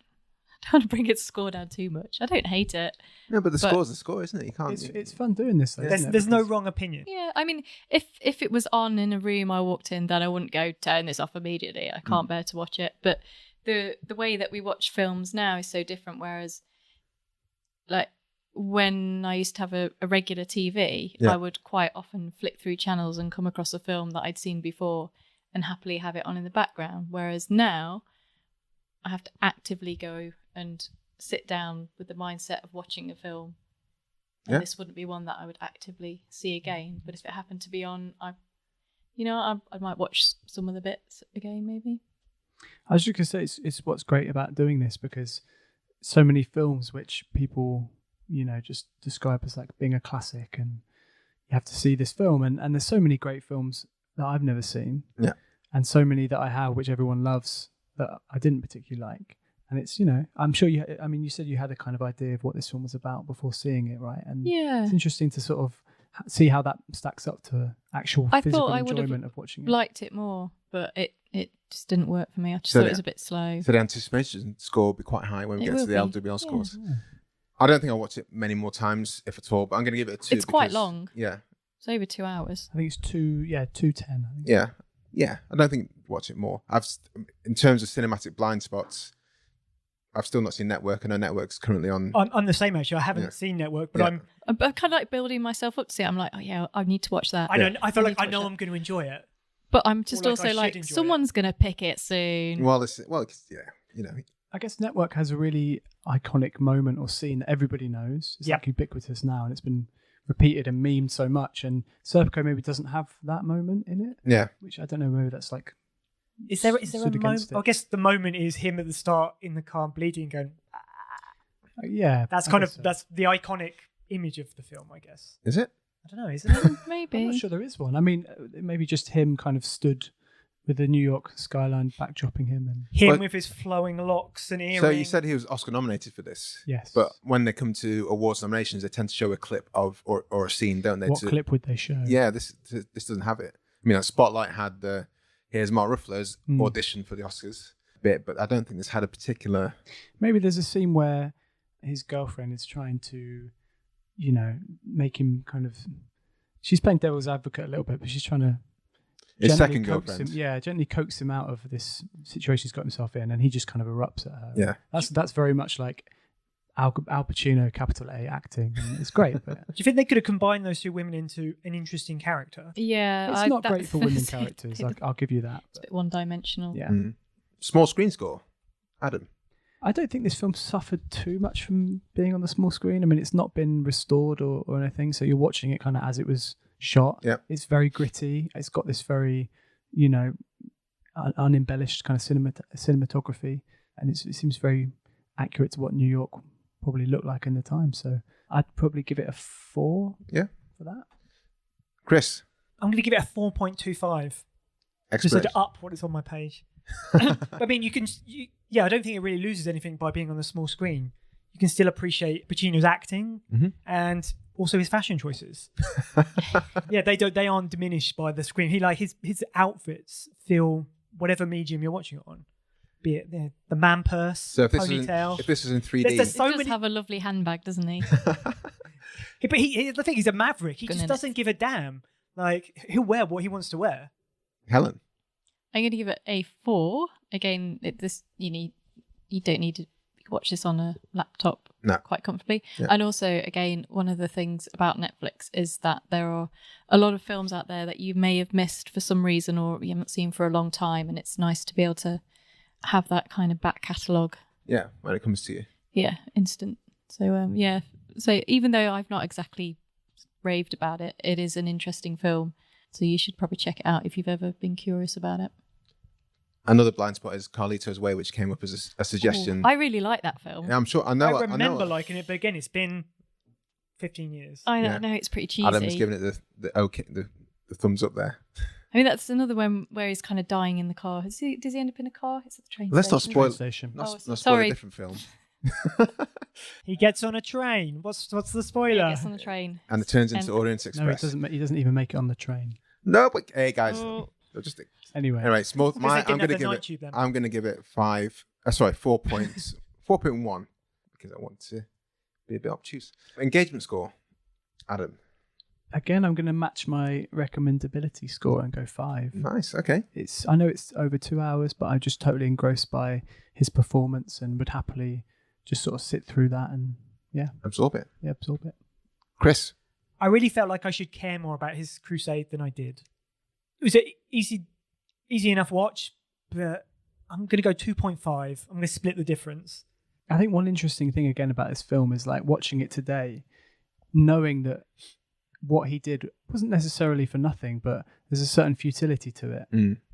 want to bring its score down too much. I don't hate it. No, but the score's a score, isn't it? You can't. It's fun doing this, though. There's no wrong opinion. Yeah, I mean, if it was on in a room I walked in, then I wouldn't go turn this off immediately. I can't bear to watch it. But the way that we watch films now is so different. Whereas, like when I used to have a regular TV, I would quite often flick through channels and come across a film that I'd seen before and happily have it on in the background. Whereas now, I have to actively go and sit down with the mindset of watching a film. And this wouldn't be one that I would actively see again. But if it happened to be on, I might watch some of the bits again, maybe. I was just going to say, it's what's great about doing this, because so many films which people, just describe as like being a classic, and you have to see this film. And there's so many great films that I've never seen. Yeah. And so many that I have, which everyone loves, that I didn't particularly like. And it's, I'm sure you said you had a kind of idea of what this film was about before seeing it, right? And it's interesting to sort of see how that stacks up to actual physical enjoyment of watching it. Liked it more, but it just didn't work for me. I just thought it was a bit slow. So the anticipation score will be quite high when we get to the LWL scores. Yeah. I don't think I'll watch it many more times, if at all, but I'm going to give it a 2. It's quite long. Yeah. It's over 2 hours. I think it's 2:10. I think. Yeah. I don't think watch it more. In terms of cinematic blind spots, I've still not seen Network. I know Network's currently on. I'm the same, actually. I haven't seen Network, but I'm kind of like building myself up to see it. I'm like, oh yeah, I need to watch that. I know. I feel like I know I'm going to enjoy it. But I'm just also like, someone's going to pick it soon. Well, I guess Network has a really iconic moment or scene that everybody knows. It's like ubiquitous now, and it's been repeated and memed so much. And Serpico maybe doesn't have that moment in it. Yeah. Which I don't know, maybe that's like... Is there a moment? I guess the moment is him at the start in the car bleeding, going... Yeah. That's that's the iconic image of the film, I guess. Is it? I don't know, is it? Maybe. I'm not sure there is one. I mean, maybe just him kind of stood with the New York skyline backdropping him. And with his flowing locks and earrings. So you said he was Oscar nominated for this. Yes. But when they come to awards nominations, they tend to show a clip of or a scene, don't they? What clip would they show? Yeah, this doesn't have it. I mean, Spotlight had here's Mark Ruffalo's audition for the Oscars bit, but I don't think this had a particular... Maybe there's a scene where his girlfriend is trying to, make him kind of... She's playing devil's advocate a little bit, but she's trying to... His second girlfriend. Gently coax him out of this situation he's got himself in, and he just kind of erupts at her. Yeah. That's very much like Al Pacino, capital A, acting. And it's great. But do you think they could have combined those two women into an interesting character? Yeah. It's not great for women characters. I'll give you that. It's a bit one-dimensional. Yeah. Small screen score. Adam. I don't think this film suffered too much from being on the small screen. I mean, it's not been restored or anything, so you're watching it kind of as it was shot. Yeah. It's very gritty. It's got this very, unembellished kind of cinematography, and it seems very accurate to what New York probably looked like in the time. So I'd probably give it a 4. Yeah. For that. Chris. I'm going to give it a 4.25. Just to up what is on my page. I mean, I don't think it really loses anything by being on the small screen. You can still appreciate Pacino's acting and also his fashion choices. They aren't diminished by the screen. His outfits feel whatever medium you're watching it on, be it the man purse, ponytail. If this is in 3D, he does have a lovely handbag, doesn't he? But the thing, he's a maverick. He just doesn't give a damn. Like, he'll wear what he wants to wear. Helen. I'm going to give it a 4. Again, you don't need to watch this on a laptop quite comfortably. Yeah. And also, again, one of the things about Netflix is that there are a lot of films out there that you may have missed for some reason or you haven't seen for a long time, and it's nice to be able to have that kind of back catalogue. Yeah, when it comes to you. Yeah, instant. So, So even though I've not exactly raved about it, it is an interesting film. So you should probably check it out if you've ever been curious about it. Another blind spot is Carlito's Way, which came up as a suggestion. Ooh, I really like that film. Yeah, I'm sure. I know. I remember liking it, but again, it's been 15 years. I Yeah. know it's pretty cheesy. Adam's giving it the thumbs up there. I mean, that's another one where he's kind of dying in the car. Does he end up in a car? It's at the train Let's not station. spoil. Train station. Not Oh, spoil sorry. a different film. He gets on a train. What's the He spoiler? gets on the train. And it turns into And- Orient No, Express. He doesn't even make it on the train. No, but hey guys, Oh. just Anyway. anyway. Small. Because they I'm didn't have going to the give night it. tube then. I'm going to give it 4 points. 4.1 because I want to be a bit obtuse. Engagement score, Adam. Again, I'm going to match my recommendability score and go 5. Nice. Okay. I know it's over 2 hours, but I'm just totally engrossed by his performance and would happily just sort of sit through that and Absorb it. absorb it. Chris. I really felt like I should care more about his crusade than I did. It was an easy enough watch, but I'm going to go 2.5. I'm going to split the difference. I think one interesting thing again about this film is like watching it today, knowing that what he did wasn't necessarily for nothing, but there's a certain futility to it.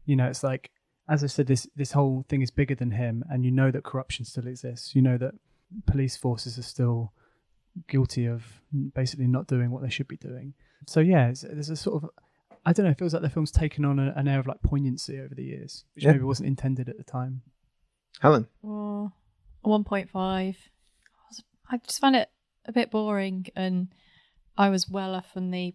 You know, it's like, as I said, this whole thing is bigger than him, and you know that corruption still exists. You know that police forces are still guilty of basically not doing what they should be doing. So yeah, there's a sort of, I don't know, it feels like the film's taken on an air of like poignancy over the years, which maybe wasn't intended at the time. Helen. 1.5. I just found it a bit boring, and I was well off on the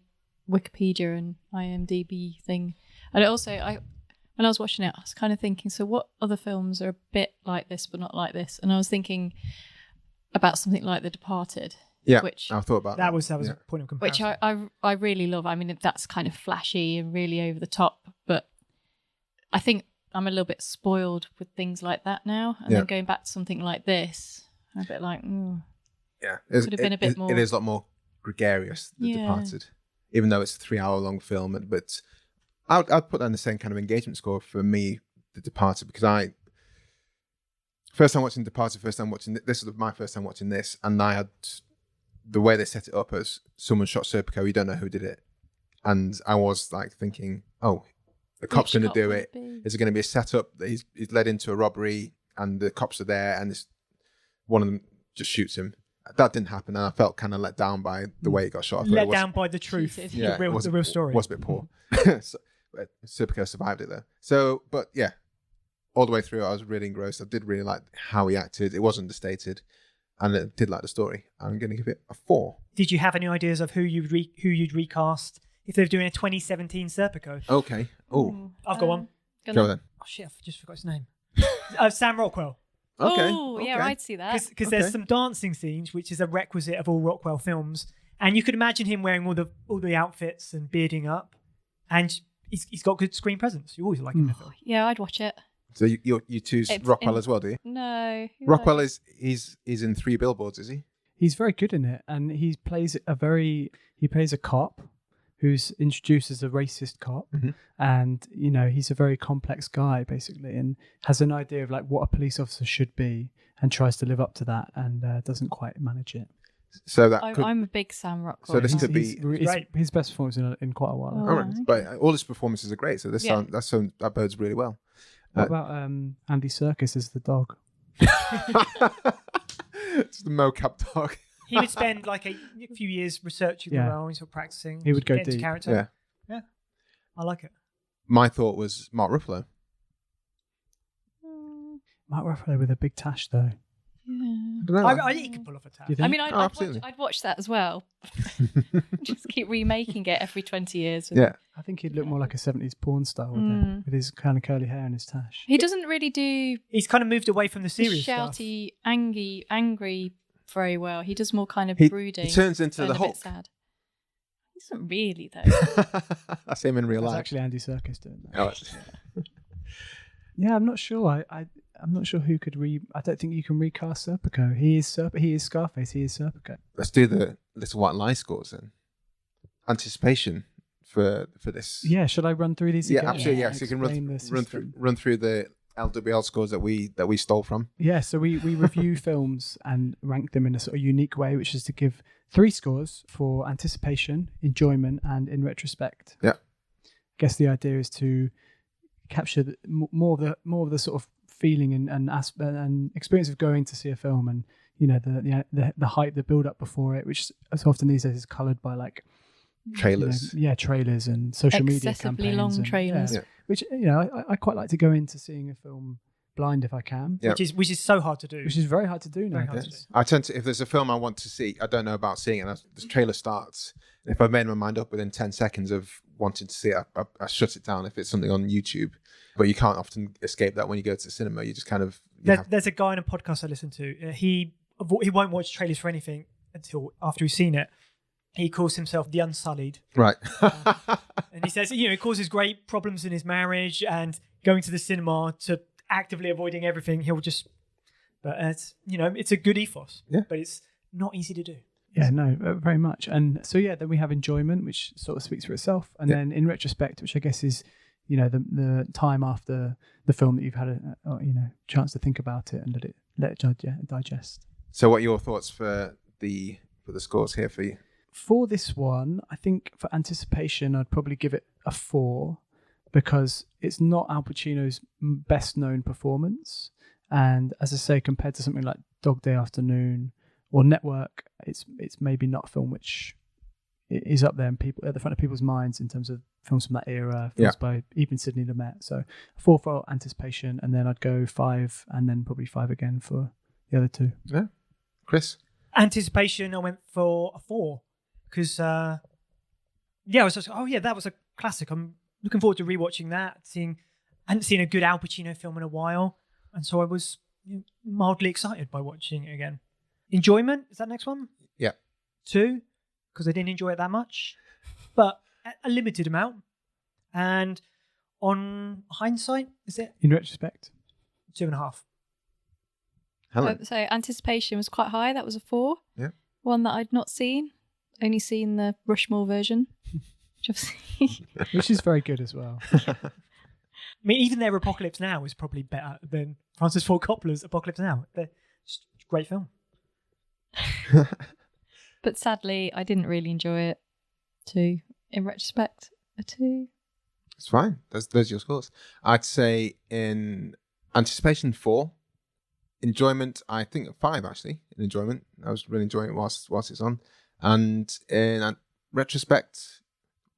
Wikipedia and IMDb thing. And also, when I was watching it, I was kind of thinking, so what other films are a bit like this but not like this? And I was thinking about something like The Departed. Yeah, which I thought about that. That was a point of comparison. which I really love. I mean, that's kind of flashy and really over the top, but I think I'm a little bit spoiled with things like that now. And then going back to something like this, I'm a bit like, yeah, could have been a bit more. It is a lot more gregarious, The Departed, even though it's a 3-hour-long film. But I'd put that in the same kind of engagement score for me, The Departed, because first time watching Departed, this was my first time watching this, and I had the way they set it up as someone shot Serpico, you don't know who did it, and I was like thinking, oh, the cop's going to do it. Is it going to be a setup that he's led into a robbery, and the cops are there, and one of them just shoots him? That didn't happen, and I felt kind of let down by the way it got shot. Let down by the truth. Yeah, the real story. It was a bit poor. But Serpico survived it though. So, but yeah, all the way through, I was really engrossed. I did really like how he acted. It wasn't understated, and I did like the story. I'm going to give it a 4. Did you have any ideas of who you'd recast if they were doing a 2017 Serpico? Okay. Oh, I've got one. go then. Oh shit! I just forgot his name. Sam Rockwell. Okay. Oh, yeah, I'd see that. Because there's some dancing scenes, which is a requisite of all Rockwell films, and you could imagine him wearing all the outfits and bearding up, and he's got good screen presence. You always like him in the film. Yeah, I'd watch it. So you choose Rockwell as well, do you? No. Rockwell he's in 3 Billboards, is he? He's very good in it, and he plays a cop who's introduced as a racist cop, and you know he's a very complex guy basically, and has an idea of like what a police officer should be, and tries to live up to that, and doesn't quite manage it. So that I'm a big Sam Rockwell. So this could be his best performance in quite a while. all right. But all his performances are great. So that bodes really well. What about Andy Serkis as the dog? It's the mocap dog. He would spend like a few years researching the role, sort of practicing. He would go get into deep. character. Yeah, I like it. My thought was Mark Ruffalo. Mark Ruffalo with a big tash though. I don't know. I think he could pull off a tag. You think? I mean, absolutely. I'd watch that as well. Just keep remaking it every 20 years. Yeah. I think he'd look more like a 70s porn star with his kind of curly hair and his tash. He doesn't really do He's kind of moved away from the the serious stuff. shouty, angry very well. He does more kind of He brooding. turns into and the a Hulk. bit sad. He doesn't really though. I see him in real That's life. actually Andy Serkis doing that. Oh, it's- Yeah, I'm not sure. I'm not sure who could I don't think you can recast Serpico. He is Scarface. He is Serpico. Let's do the Little White Lie scores then. Anticipation for this. Yeah, should I run through these again? Yeah, absolutely. Yeah, so you can Explain the run through the LWL scores that we stole from. Yeah, so we review films and rank them in a sort of unique way, which is to give 3 scores for anticipation, enjoyment, and in retrospect. Yeah. guess the idea is to capture more of the sort of feeling and experience of going to see a film, and the hype, the build up before it, which so often these days is coloured by like trailers. Trailers and social media excessively campaigns. long trailers. Which I quite like to go into seeing a film blind if I can. Yeah. Which is so hard to do. Which is very hard to do now. I tend to, if there's a film I want to see, I don't know about seeing it, and the trailer starts, and if I've made my mind up within 10 seconds of wanting to see it, I shut it down if it's something on YouTube. But you can't often escape that when you go to the cinema. You just kind of... There's a guy in a podcast I listen to. He won't watch trailers for anything until after he's seen it. He calls himself the Unsullied. Right. And he says, it causes great problems in his marriage, and going to the cinema to actively avoiding everything, he'll just... But it's a good ethos. Yeah. But it's not easy to do. Yeah, no, very much. And so, then we have enjoyment, which sort of speaks for itself. And then in retrospect, which I guess is... the time after the film that you've had a chance to think about it and let it digest. So what are your thoughts for the scores here for you? For this one, I think for anticipation, I'd probably give it a 4 because it's not Al Pacino's best known performance. And as I say, compared to something like Dog Day Afternoon or Network, it's maybe not a film which is up there and people at the front of people's minds in terms of films from that era, films by even Sidney Lumet. So 4 for anticipation, and then I'd go 5, and then probably 5 again for the other 2. Yeah, Chris. Anticipation, I went for a 4 because I was just that was a classic. I'm looking forward to rewatching that. I hadn't seen a good Al Pacino film in a while, and so I was mildly excited by watching it again. Enjoyment, is that next one? Yeah. 2, because I didn't enjoy it that much, but a limited amount. And on hindsight, is it? In retrospect? 2.5. Helen. So anticipation was quite high. That was a 4. Yeah. One that I'd not seen. Only seen the Rushmore version. Which is very good as well. I mean, even their Apocalypse Now is probably better than Francis Ford Coppola's Apocalypse Now. They're just a great film. But sadly, I didn't really enjoy it. 2. In retrospect, a 2. It's fine. Those your scores. I'd say in anticipation 4. Enjoyment, I think 5 actually. In enjoyment, I was really enjoying it whilst it's on. And in retrospect,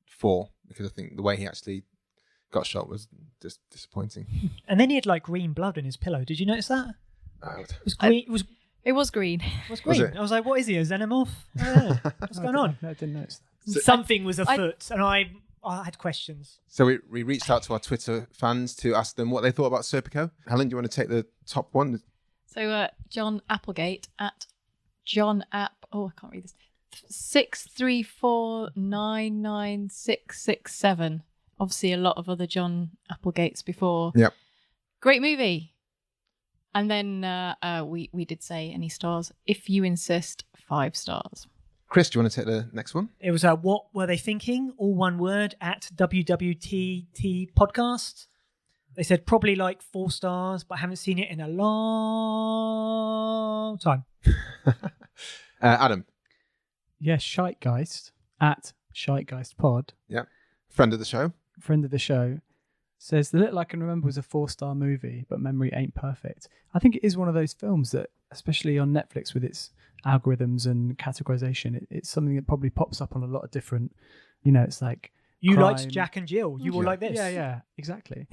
4, because I think the way he actually got shot was just disappointing. And then he had like green blood in his pillow. Did you notice that? It was green. It was green. It was green. Was it? I was like, what is he, a xenomorph? What's going on? I didn't notice that. So, something was afoot, and I had questions. So we reached out to our Twitter fans to ask them what they thought about Serpico. Helen, do you want to take the top one? So John Applegate at John App. Oh, I can't read this. 634996667. Obviously, a lot of other John Applegates before. Yep. Great movie. And then we did say any stars. If you insist, 5 stars. Chris, do you want to take the next one? It was What Were They Thinking? All one word at WWTT Podcast. They said probably like 4 stars, but I haven't seen it in a long time. Adam. Yes, Scheitgeist at Scheitgeist Pod. Yeah. Friend of the show. Says the little I can remember was a 4-star movie, but memory ain't perfect. I think it is one of those films that, especially on Netflix with its algorithms and categorization, it's something that probably pops up on a lot of different, it's like you crime. liked Jack and Jill. You were like this. Yeah, exactly.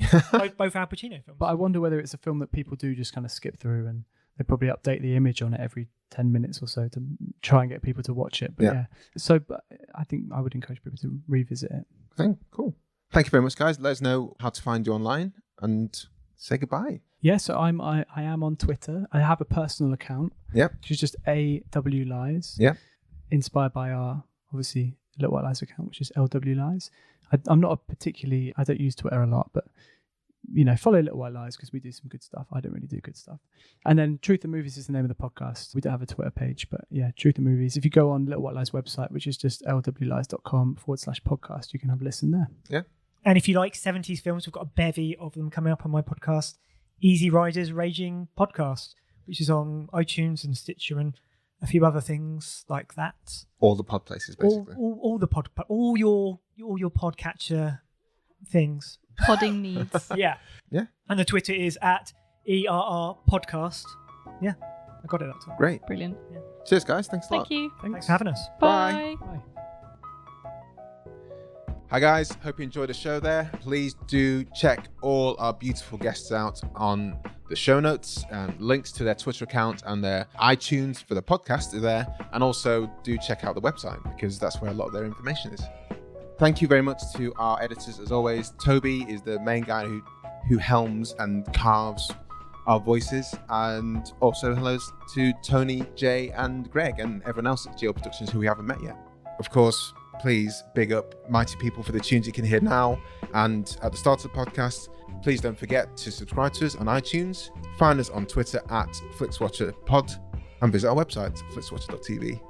both Al Pacino films. But I wonder whether it's a film that people do just kind of skip through, and they probably update the image on it every 10 minutes or so to try and get people to watch it. But but I think I would encourage people to revisit it. Cool. Thank you very much, guys. Let us know how to find you online and say goodbye. Yeah, so I am on Twitter. I have a personal account. Yeah. Which is just AW Lies. Yeah. Inspired by our, obviously, Little White Lies account, which is LW Lies. I'm not I don't use Twitter a lot, but, follow Little White Lies because we do some good stuff. I don't really do good stuff. And then Truth and Movies is the name of the podcast. We don't have a Twitter page, but yeah, Truth and Movies. If you go on Little White Lies website, which is just lwlies.com/podcast, you can have a listen there. Yeah. And if you like 70s films, we've got a bevy of them coming up on my podcast, Easy Riders Raging Podcast, which is on iTunes and Stitcher and a few other things like that. All the pod places, basically. All your podcatcher things. Podding needs. Yeah. Yeah. And the Twitter is at ERR Podcast. Yeah, I got it that time. Great. Brilliant. Cheers, guys. Thanks a lot. Thank you. Thanks for having us. Bye. Bye. Bye. Hi guys, hope you enjoyed the show there. Please do check all our beautiful guests out on the show notes, and links to their Twitter account and their iTunes for the podcast are there. And also do check out the website because that's where a lot of their information is. Thank you very much to our editors as always. Toby is the main guy who helms and carves our voices, and also hello to Tony, Jay and Greg and everyone else at Geo Productions who we haven't met yet. Of course, please big up Mighty People for the tunes you can hear now and at the start of the podcast. Please don't forget to subscribe to us on iTunes, find us on Twitter at FlixWatcherPod, and visit our website, flixwatcher.tv.